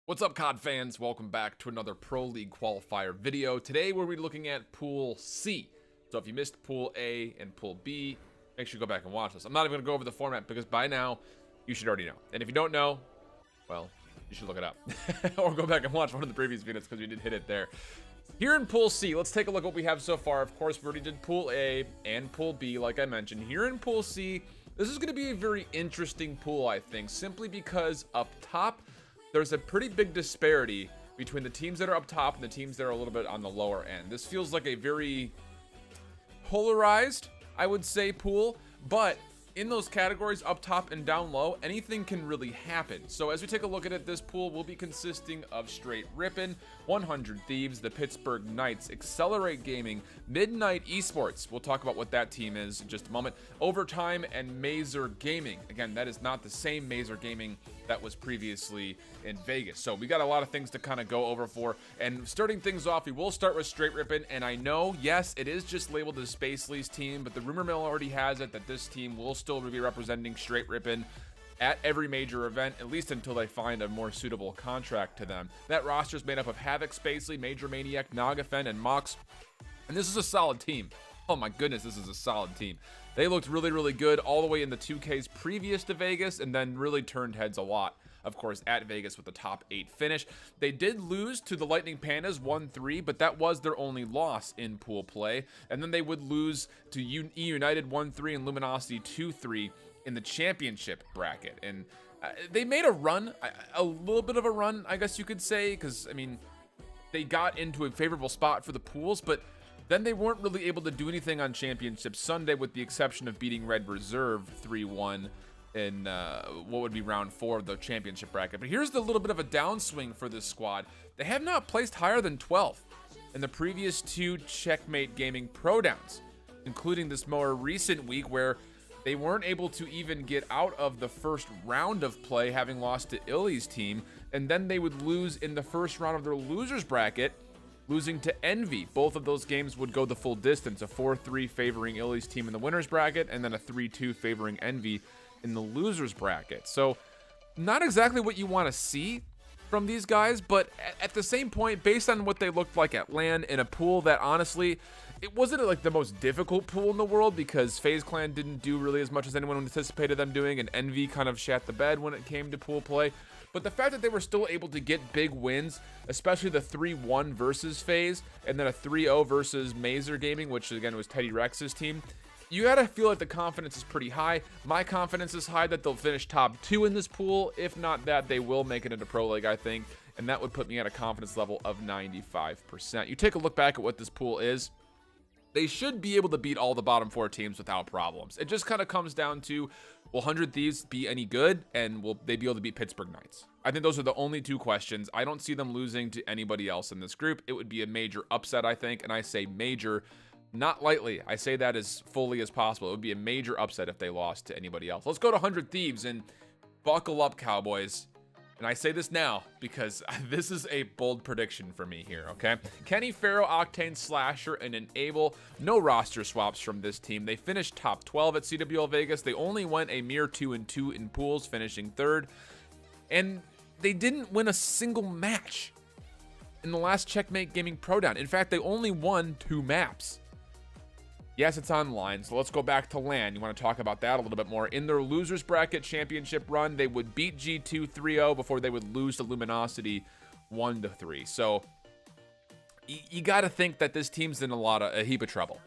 What's up, COD fans? Welcome back to another Pro League Qualifier video. Today we're looking at Pool C. So if you missed Pool A and Pool B, make sure you go back and watch this. I'm not even going to go over the format because by now you should already know. And if you don't know, well, you should look it up. Or go back and watch one of the previous videos because we did hit it there. Here in Pool C, let's take a look at what we have so far. Of course, we already did Pool A and Pool B, like I mentioned. Here in Pool C, this is going to be a very interesting pool, I think, simply because up top, there's a pretty big disparity between the teams that are up top and the teams that are a little bit on the lower end. This feels like a very polarized, I would say, pool, but in those categories up top and down low, anything can really happen. So as we take a look at it, this pool will be consisting of Str8, Rippin, 100 Thieves, the Pittsburgh Knights, EXCELERATE Gaming, Midnight Esports, we'll talk about what that team is in just a moment, Overtime, and Mazer Gaming. Again, that is not the same Mazer Gaming that was previously in Vegas. So we got a lot of things to kind of go over for. And starting things off, we will start with Str8 Rippin. And I know, yes, it is just labeled as Space Lee's team, but the rumor mill already has it that this team will still be representing Str8 Rippin at every major event, at least until they find a more suitable contract to them. That roster is made up of Havoc, Spacely, Major Maniac, Nagafen, and Mox. And this is a solid team. Oh my goodness, this is a solid team. They looked really, really good all the way in the 2Ks previous to Vegas and then really turned heads a lot, of course, at Vegas with the top 8 finish. They did lose to the Lightning Pandas 1-3, but that was their only loss in pool play. And then they would lose to eUnited 1-3 and Luminosity 2-3 in the championship bracket. And they made a run, a little bit of a run, I guess you could say, because, I mean, they got into a favorable spot for the pools, but then they weren't really able to do anything on Championship Sunday with the exception of beating Red Reserve 3-1 in what would be round 4 of the championship bracket. But here's the little bit of a downswing for this squad. They have not placed higher than 12th in the previous 2 Checkmate Gaming Pro Downs, including this more recent week where they weren't able to even get out of the first round of play, having lost to Illy's team, and then they would lose in the first round of their losers bracket, losing to Envy. Both of those games would go the full distance, a 4-3 favoring Illy's team in the winners bracket, and then a 3-2 favoring Envy in the losers bracket. So not exactly what you want to see from these guys, but at the same point, based on what they looked like at LAN in a pool that honestly, it wasn't like the most difficult pool in the world because FaZe Clan didn't do really as much as anyone anticipated them doing, and Envy kind of shat the bed when it came to pool play. But the fact that they were still able to get big wins, especially the 3-1 versus FaZe, and then a 3-0 versus Mazer Gaming, which again was Teddy Rex's team, you gotta feel like the confidence is pretty high. My confidence is high that they'll finish top 2 in this pool. If not that, they will make it into Pro League, I think, and that would put me at a confidence level of 95%. You take a look back at what this pool is, they should be able to beat all the bottom 4 teams without problems. It just kind of comes down to, will 100 Thieves be any good, and will they be able to beat Pittsburgh Knights? I think those are the only 2 questions. I don't see them losing to anybody else in this group. It would be a major upset, I think, and I say major, not lightly. I say that as fully as possible. It would be a major upset if they lost to anybody else. Let's go to 100 Thieves, and buckle up, Cowboys. And I say this now because this is a bold prediction for me here, okay? Kenny, Pharaoh, Octane, Slasher, and Enable. No roster swaps from this team. They finished top 12 at CWL Vegas. They only went a mere 2-2 in pools, finishing 3rd. And they didn't win a single match in the last Checkmate Gaming Pro Down. In fact, they only won 2 maps. Yes, it's online, so let's go back to LAN. You want to talk about that a little bit more. In their losers bracket championship run, they would beat G2 3-0 before they would lose to Luminosity 1-3. So you got to think that this team's in a heap of trouble.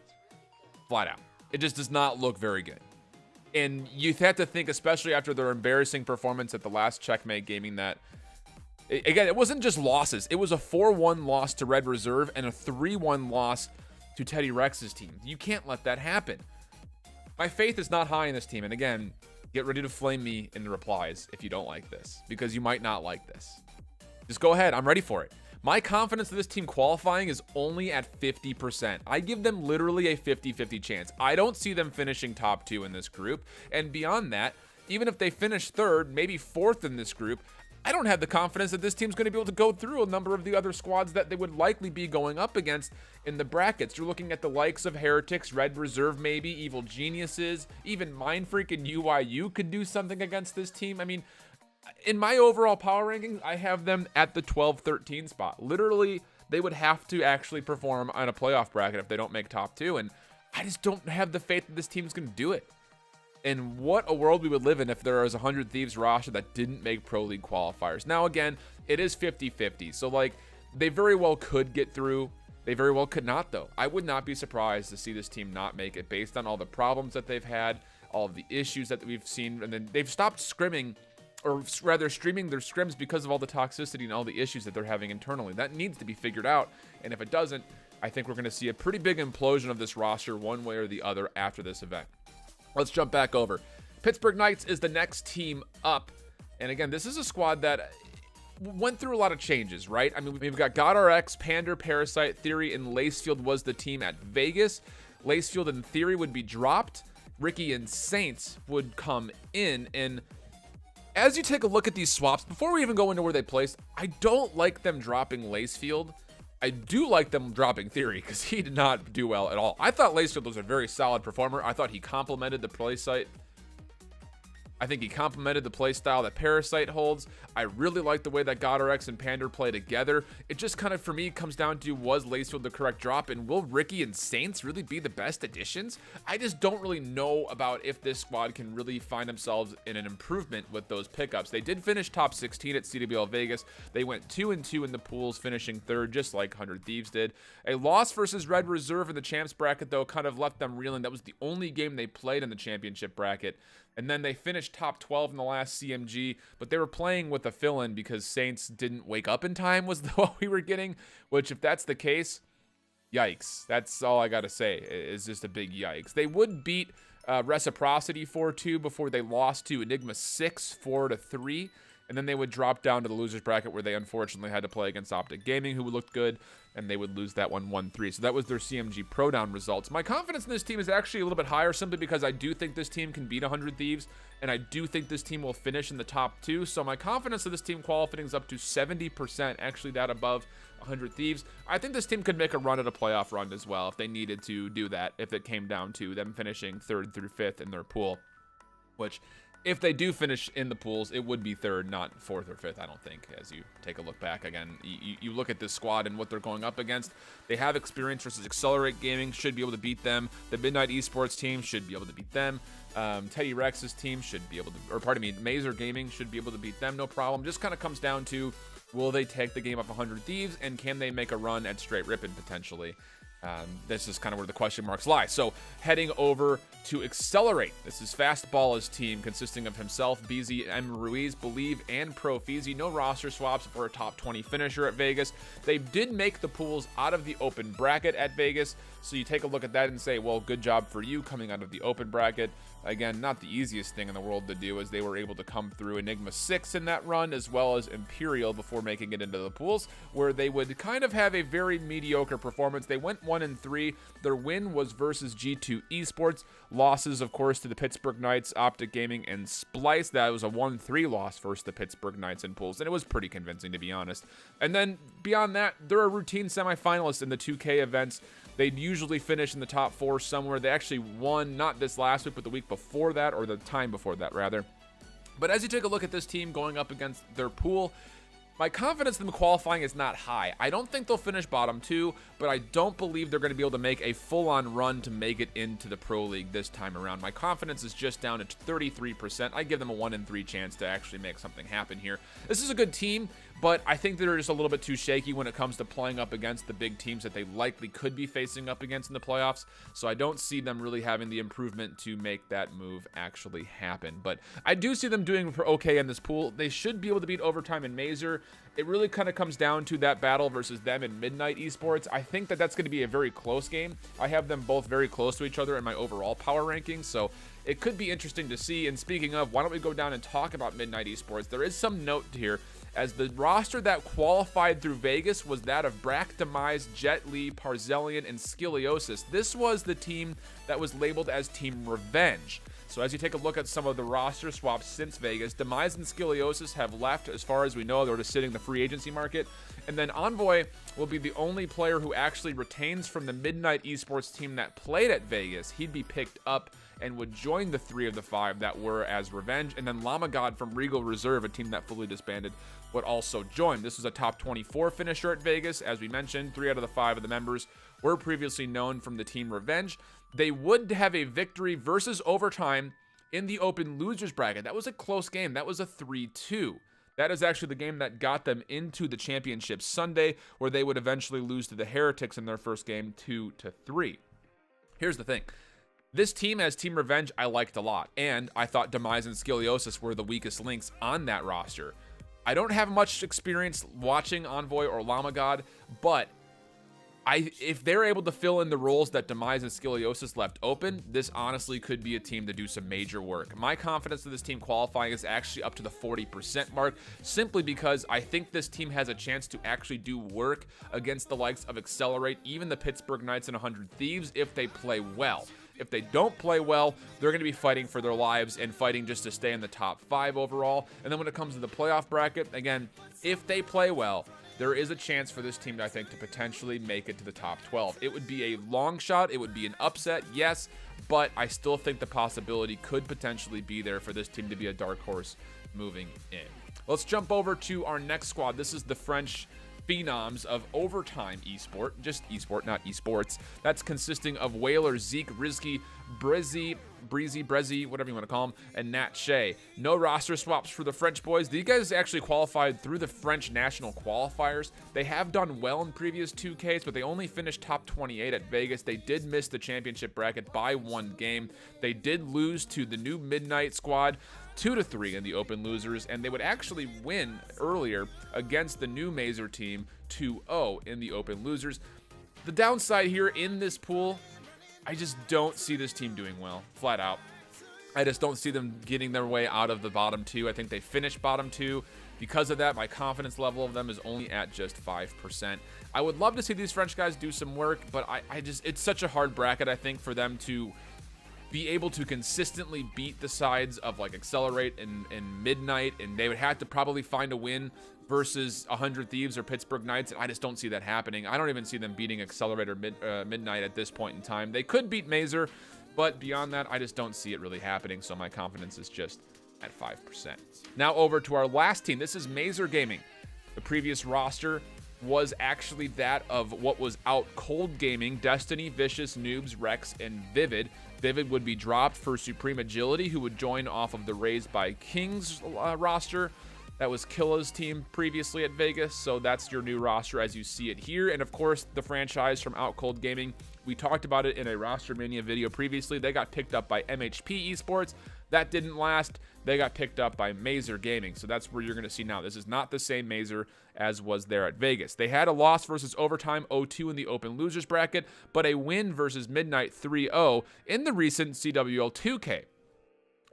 Flat out. It just does not look very good. And you have to think, especially after their embarrassing performance at the last Checkmate Gaming, that again, it wasn't just losses. It was a 4-1 loss to Red Reserve and a 3-1 loss to Teddy Rex's team. You can't let that happen. My faith is not high in this team. And again, get ready to flame me in the replies if you don't like this, because you might not like this. Just go ahead. I'm ready for it. My confidence in this team qualifying is only at 50%. I give them literally a 50-50 chance. I don't see them finishing top 2 in this group. And beyond that, even if they finish 3rd, maybe 4th in this group, I don't have the confidence that this team's going to be able to go through a number of the other squads that they would likely be going up against in the brackets. You're looking at the likes of Heretics, Red Reserve maybe, Evil Geniuses, even Mindfreak and UIU could do something against this team. I mean, In my overall power rankings, I have them at the 12-13 spot. Literally, they would have to actually perform on a playoff bracket if they don't make top 2, and I just don't have the faith that this team's going to do it. And what a world we would live in if there was a 100 Thieves roster that didn't make Pro League qualifiers. Now, again, it is 50-50, so like they very well could get through. They very well could not, though. I would not be surprised to see this team not make it based on all the problems that they've had, all of the issues that we've seen, and then they've stopped scrimming, or rather streaming their scrims because of all the toxicity and all the issues that they're having internally. That needs to be figured out, and if it doesn't, I think we're going to see a pretty big implosion of this roster one way or the other after this event. Let's jump back over. Pittsburgh Knights is the next team up, and again, this is a squad that went through a lot of changes, right? I mean, we've got GodRx, Pander, Parasite, Theory, and Lacefield was the team at Vegas. Lacefield and Theory would be dropped. Ricky and Saints would come in, and as you take a look at these swaps, before we even go into where they placed, I don't like them dropping Lacefield. I do like them dropping Theory because he did not do well at all. I thought Lacefield was a very solid performer. I thought he complemented the play site. I think he complemented the play style that Parasite holds. I really like the way that GodRx and Pander play together. It just kind of, for me, comes down to, was Lacefield the correct drop, and will Ricky and Saints really be the best additions? I just don't really know about if this squad can really find themselves in an improvement with those pickups. They did finish top 16 at CWL Vegas. They went 2-2 in the pools, finishing third, just like 100 Thieves did. A loss versus Red Reserve in the champs bracket, though, kind of left them reeling. That was the only game they played in the championship bracket. And then they finished top 12 in the last CMG, but they were playing with a fill-in because Saints didn't wake up in time was what we were getting, which if that's the case, yikes. That's all I got to say, is just a big yikes. They would beat Reciprocity 4-2 before they lost to Enigma 6 4-3, and then they would drop down to the losers bracket where they unfortunately had to play against OpTic Gaming, who looked good, and they would lose that one 1-3. So that was their CMG Pro Down results. My confidence in this team is actually a little bit higher simply because I do think this team can beat 100 Thieves, and I do think this team will finish in the top 2. So my confidence of this team qualifying is up to 70%, actually that above 100 Thieves. I think this team could make a run at a playoff run as well if they needed to do that, if it came down to them finishing 3rd through 5th in their pool, which, if they do finish in the pools, it would be 3rd, not 4th or 5th, I don't think, as you take a look back. Again, you look at this squad and what they're going up against. They have experience versus EXCELERATE Gaming, should be able to beat them. The Midnight Esports team should be able to beat them. Teddy Rex's team should be able to, or pardon me, Mazer Gaming should be able to beat them, no problem. Just kind of comes down to, will they take the game up 100 Thieves, and can they make a run at Str8 Rippin potentially? This is kind of where the question marks lie. So heading over to EXCELERATE. This is Fastball's team consisting of himself, BZ, M. Ruiz, Believe, and Profizi. No roster swaps for a top 20 finisher at Vegas. They did make the pools out of the open bracket at Vegas. So you take a look at that and say, well, good job for you coming out of the open bracket. Again, not the easiest thing in the world to do, as they were able to come through Enigma 6 in that run, as well as Imperial before making it into the pools, where they would kind of have a very mediocre performance. They went 1-3. Their win was versus G2 Esports. Losses, of course, to the Pittsburgh Knights, OpTic Gaming, and Splice. That was a 1-3 loss versus the Pittsburgh Knights in pools, and it was pretty convincing, to be honest. And then beyond that, they're a routine semifinalist in the 2K events. They'd usually finish in the top 4 somewhere. They actually won, not this last week, but the week before that, or the time before that, rather. But as you take a look at this team going up against their pool, my confidence in them qualifying is not high. I don't think they'll finish bottom 2, but I don't believe they're going to be able to make a full-on run to make it into the Pro League this time around. My confidence is just down to 33%. I give them a 1-3 chance to actually make something happen here. This is a good team, but I think they're just a little bit too shaky when it comes to playing up against the big teams that they likely could be facing up against in the playoffs. So I don't see them really having the improvement to make that move actually happen. But I do see them doing okay in this pool. They should be able to beat Overtime and Mazer. It really kind of comes down to that battle versus them in Midnight Esports. I think that that's going to be a very close game. I have them both very close to each other in my overall power rankings, so it could be interesting to see. And speaking of, why don't we go down and talk about Midnight Esports? There is some note here, as the roster that qualified through Vegas was that of Brack, Demise, Jet Li, Parzellian, and Skiliosis. This was the team that was labeled as Team Revenge. So as you take a look at some of the roster swaps since Vegas, Demise and Scoliosis have left. As far as we know, they're just sitting the free agency market. And then Envoy will be the only player who actually retains from the Midnight Esports team that played at Vegas. He'd be picked up and would join the 3 of the 5 that were as Revenge. And then Llama God from Regal Reserve, a team that fully disbanded, would also join. This was a top 24 finisher at Vegas. As we mentioned, 3 out of the 5 of the members were previously known from the team Revenge. They would have a victory versus overtime in the open losers bracket. That was a close game. That was a 3-2. That is actually the game that got them into the championship Sunday, where they would eventually lose to the Heretics in their first game 2-3. Here's the thing. This team as Team Revenge I liked a lot, and I thought Demise and Scoliosis were the weakest links on that roster. I don't have much experience watching Envoy or Llama God, but if they're able to fill in the roles that Demise and Scoliosis left open, this honestly could be a team to do some major work. My confidence in this team qualifying is actually up to the 40% mark, simply because I think this team has a chance to actually do work against the likes of EXCELERATE, even the Pittsburgh Knights and 100 Thieves, if they play well. If they don't play well, they're going to be fighting for their lives and fighting just to stay in the top 5 overall. And then when it comes to the playoff bracket, again, if they play well, there is a chance for this team, I think, to potentially make it to the top 12. It would be a long shot. It would be an upset, yes, but I still think the possibility could potentially be there for this team to be a dark horse moving in. Let's jump over to our next squad. This is the French phenoms of Overtime Esport, just Esport, not Esports. That's consisting of Whaler, Zeke, Rizky, Breezy, whatever you want to call him, and Nat Shea. No roster swaps for the French boys. These guys actually qualified through the French national qualifiers. They have done well in previous 2Ks, but they only finished top 28 at Vegas. They did miss the championship bracket by 1 game. They did lose to the new Midnight squad 2-3 in the open losers, and they would actually win earlier against the new Mazer team 2-0 in the open losers. The downside here in this pool, I just don't see this team doing well, flat out. I just don't see them getting their way out of the bottom 2. I think they finished bottom 2. Because of that, my confidence level of them is only at just 5%. I would love to see these French guys do some work, but it's such a hard bracket, I think, for them to be able to consistently beat the sides of like EXCELERATE and Midnight, and they would have to probably find a win versus 100 Thieves or Pittsburgh Knights, and I just don't see that happening. I don't even see them beating EXCELERATE or Midnight at this point in time. They could beat Mazer, but beyond that, I just don't see it really happening, so my confidence is just at 5%. Now over to our last team. This is Mazer Gaming. The previous roster was actually that of what was out Cold Gaming, Destiny, Vicious, Noobs, Rex, and Vivid. Vivid would be dropped for Supreme Agility, who would join off of the Raised by Kings roster. That was Killa's team previously at Vegas, so that's your new roster as you see it here. And of course, the franchise from Out Cold Gaming, we talked about it in a Roster Mania video previously. They got picked up by MHP Esports. That didn't last. They got picked up by Mazer Gaming, so that's where you're going to see now. This is not the same Mazer as was there at Vegas. They had a loss versus Overtime 0-2 in the open losers bracket, but a win versus Midnight 3-0 in the recent CWL 2K.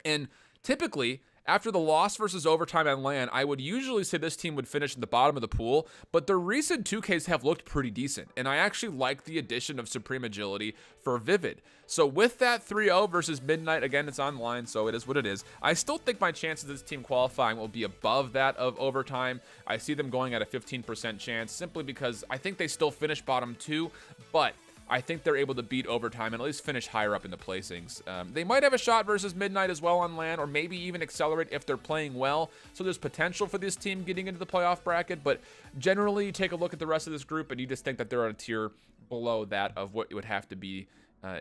And typically, after the loss versus Overtime on LAN, I would usually say this team would finish in the bottom of the pool, but their recent 2Ks have looked pretty decent, and I actually like the addition of Supreme Agility for Vivid. So with that 3-0 versus Midnight, again, it's online, so it is what it is. I still think my chances of this team qualifying will be above that of Overtime. I see them going at a 15% chance, simply because I think they still finish bottom 2, but I think they're able to beat Overtime and at least finish higher up in the placings. They might have a shot versus Midnight as well on LAN, or maybe even EXCELERATE if they're playing well. So there's potential for this team getting into the playoff bracket, but generally you take a look at the rest of this group and you just think that they're on a tier below that of what it would have to be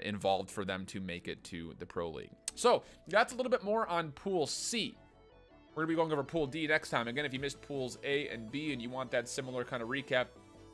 involved for them to make it to the Pro League. So that's a little bit more on Pool C. We're going to be going over Pool D next time. Again, if you missed Pools A and B and you want that similar kind of recap,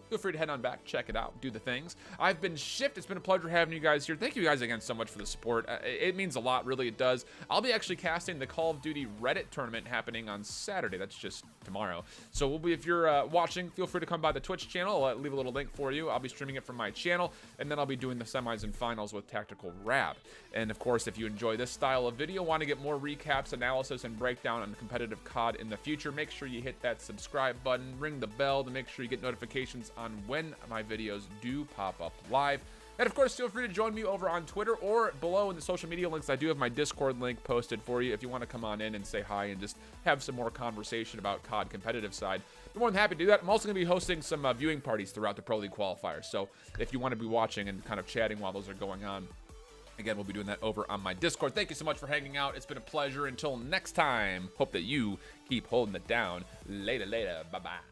feel free to head on back, check it out, do the things. I've been Shift. It's been a pleasure having you guys here. Thank you guys again so much for the support. It means a lot, really, it does. I'll be actually casting the Call of Duty Reddit tournament happening on Saturday. That's just tomorrow. So we'll be, if you're watching, feel free to come by the Twitch channel. I'll leave a little link for you. I'll be streaming it from my channel, and then I'll be doing the semis and finals with Tactical Rab. And of course, if you enjoy this style of video, want to get more recaps, analysis, and breakdown on competitive COD in the future, make sure you hit that subscribe button, ring the bell to make sure you get notifications on when my videos do pop up live. And of course, feel free to join me over on Twitter or below in the social media links. I do have my Discord link posted for you if you want to come on in and say hi and just have some more conversation about COD competitive side. I'm more than happy to do that. I'm also going to be hosting some viewing parties throughout the Pro League Qualifiers. So if you want to be watching and kind of chatting while those are going on, again, we'll be doing that over on my Discord. Thank you so much for hanging out. It's been a pleasure. Until next time, hope that you keep holding it down. Later. Bye-bye.